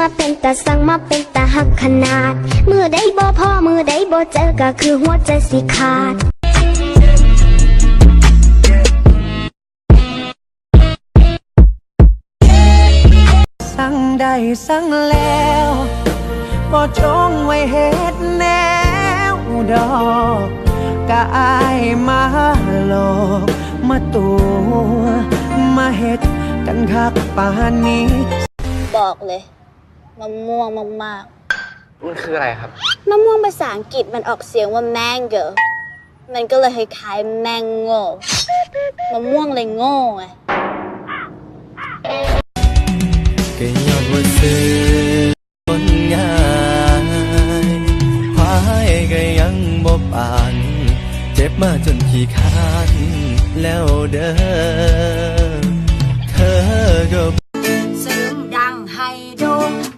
มาเป็นตาสั่งมาเป็นตาหักขนาดมือใดบ่พ่อมือใดบ่เจอก็คือหัวใจสิขาดสั่งได้สั่งแล้วบ่จงไว้เฮ็ดแนวดอกกะอายมาหลอกมาตัวมาเฮ็ดกันคักปานนี้บอกเลยมะม่วงมากมันคืออะไรครับๆมะม่วงภาษาอังกฤษมันออกเสียงว่า mango มันก็เลยคล้ายๆ mango มะม่วงเลยโง่ไงก็ยอมว่าซื้อคนง่ายพายก็ยังบ่ปานเจ็บมาจนขี้คร้านแล้วเด้อเธอก็เสริมดังไฮโด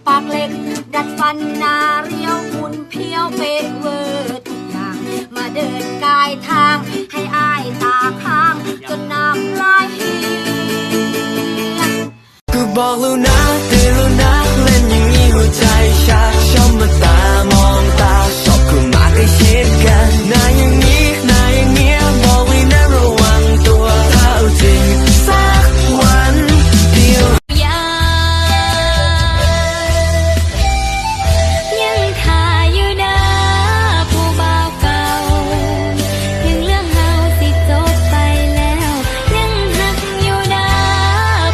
ปากเล็กดัดฟันนาเรียวหุ่นเพียวเป๊ะเวอร์ทุกอย่างมาเดินกายทางให้อายตาค้างจนน้ำลายก็บอกแล้วนะเตือนแล้วนะเล่นอย่างนี้หัวใจชักชอบมาตามองตาชอบคุณมาใกล้ชิดกันนายอย่างนี้นายอย่างเงี้ยบอกไว้นะระวังตัวถ้าเอาจริงสักวันเดียวยังคาอยู่นะผู้บ่าวเก่ายังเรื่องเฮาสิจบไปแล้วยังหักอยู่นะ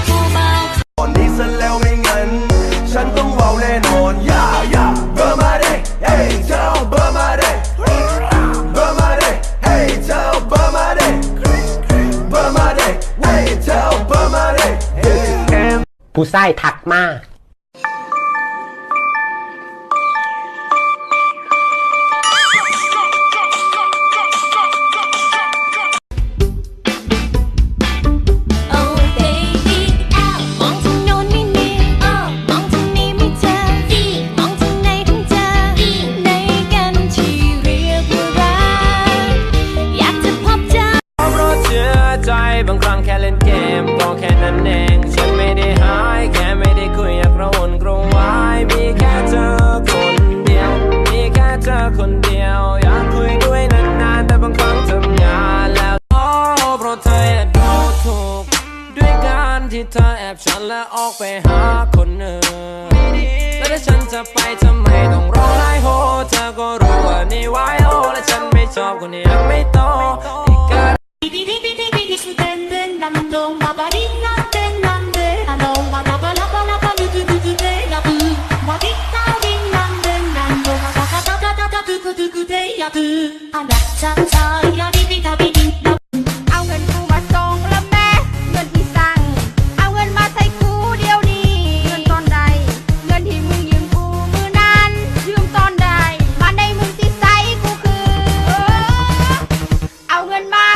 ผู้บ่าวคนที่เสร็จแล้วไม่งั้นฉันต้องเบาแน่นอนอย่าเบอร์มาดิเฮ้ยเจ้าเบอร์มาดิเบอร์มาดิเฮ้ยเจ้าเบอร์มาดิเบอร์มาดิเฮ้ยเจ้าเบอร์มาดิผู้ใส่ทักมาก มองทางโน้นไม่มีมองทางนี้ไม่เจอมองทางไหนถึงเจอในกันที่เรียกว่ารักอยากจะพบเจอเพราะเชื่อใจบางครั้งแค่เล่นเกมก็แค่นั้นเองฉันไม่ได้หายแค่ไม่ได้คุยอยากระวนกระวายมีแค่เธอคนเดียวมีแค่เธอคนเดียวอยากคุยด้วยนานๆแต่บางครั้งทำงานแล้วเพราะเธอดูถูกด้วยการที่เธอแอบฉันและออกไปหาคนอื่นแล้วถ้าฉันจะไปทำไมต้องร้องไห้โฮเธอก็รู้ว่านี่วายโอและฉันไม่ชอบคนที่ยังไม่โตอีกการเอาเงินกูมาส่งแล้วแม่เงินที่สั่งเอาเงินมาใส่กูเดี๋ยวนี้เงินตอนใดเงินที่มึงยืมกูมือนั้นยืมตอนใดมาในมึงที่ใส่กูคือเอาเงินมา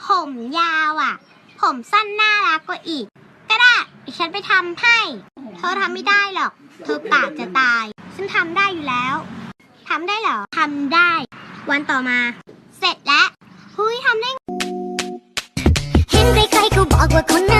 ผมยาวอ่ะผมสั้นน่ารักกว่าอีกก็ได้ฉันไปทำให้เธอทำไม่ได้หรอกเธอปากจะตายฉันทำได้อยู่แล้วทำได้เหรอทำได้วันต่อมาเสร็จแล้วเฮ้ยทำได้เห็นใครๆเขาบอกว่าคน